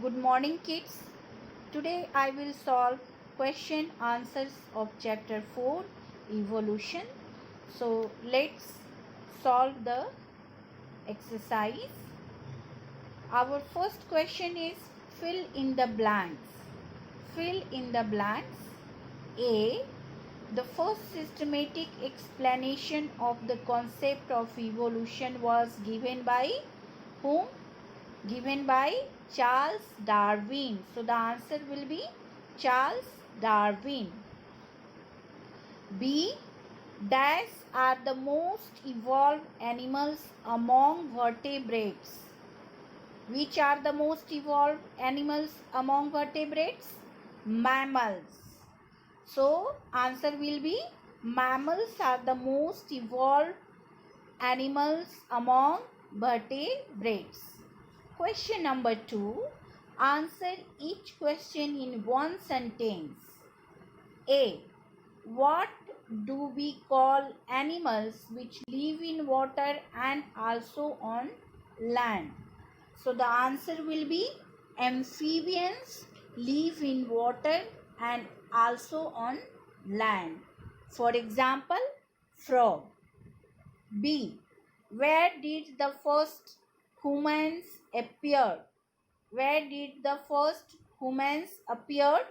Good morning, kids. Today I will solve question answers of chapter 4 evolution. So let's solve the exercise. Our first question is fill in the blanks. Fill in the blanks. A. The first systematic explanation of the concept of evolution was given by whom? Given by Charles Darwin. So the answer will be Charles Darwin. B. Dash are the most evolved animals among vertebrates. Which are the most evolved animals among vertebrates? Mammals. So answer will be mammals are the most evolved animals among vertebrates. Question number 2. Answer each question in one sentence. A. What do we call animals which live in water and also on land? So the answer will be amphibians live in water and also on land. For example, frog. B. Where did the first humans appear? Where did the first humans appeared?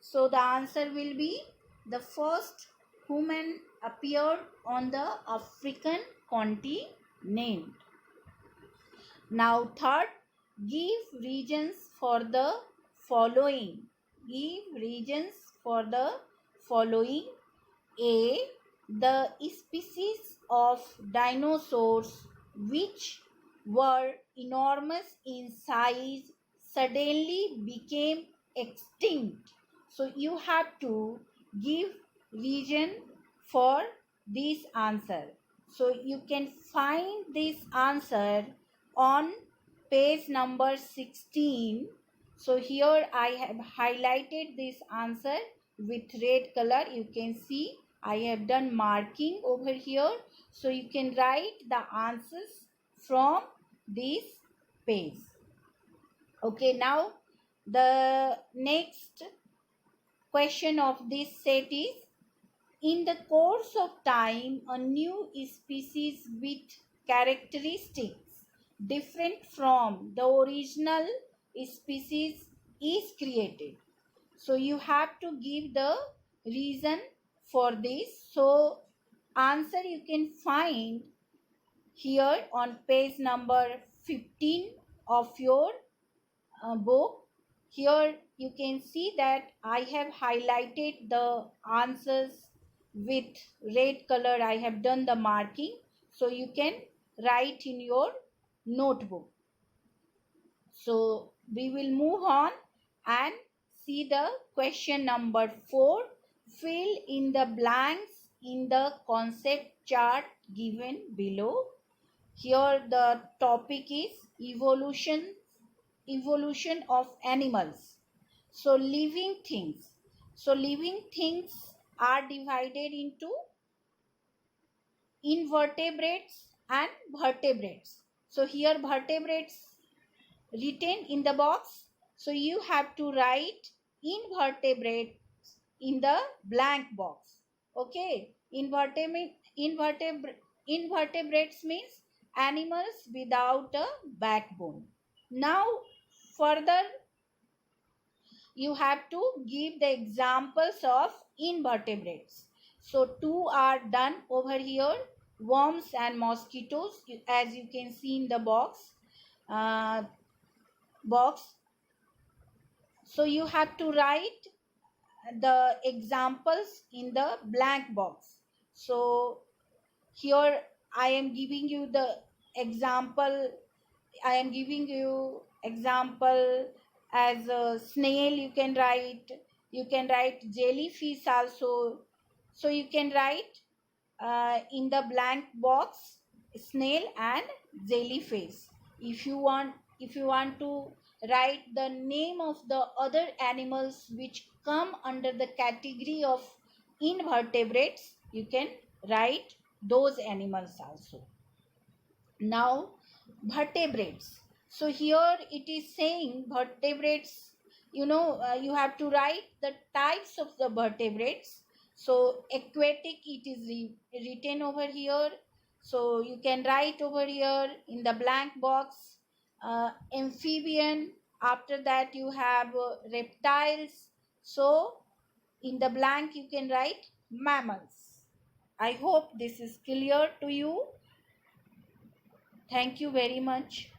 So the answer will be the first human appeared on the African continent. Now third, give reasons for the following. Give reasons for the following. A. The species of dinosaurs which were enormous in size suddenly became extinct. So you have to give reason for this answer. So you can find this answer on page number 16. So here I have highlighted this answer with red color. You can see I have done marking over here. So you can write the answers from this page. Okay, now the next question of this set is, in the course of time, a new species with characteristics different from the original species is created. So you have to give the reason for this. So answer you can find here on page number 15 of your book. Here you can see that I have highlighted the answers with red color. I have done the marking. So you can write in your notebook. So we will move on and see the question number 4. Fill in the blanks in the concept chart given below. Here the topic is evolution of animals. So living things. So living things are divided into invertebrates and vertebrates. So here vertebrates written in the box. So you have to write invertebrates in the blank box. Okay. Invertebrates means animals without a backbone. Now further you have to give the examples of invertebrates. So two are done over here, worms and mosquitoes, as you can see in the box. So you have to write the examples in the blank box. So here I am giving you the example. I am giving you example as a snail. You can write jellyfish also. So you can write in the blank box snail and jellyfish. If you want to write the name of the other animals which come under the category of invertebrates, you can write those animals also. Now vertebrates. So here it is saying vertebrates, you have to write the types of the vertebrates. So aquatic, it is written over here. So you can write over here in the blank box, amphibian. After that you have reptiles. So in the blank you can write mammals. I hope this is clear to you. Thank you very much.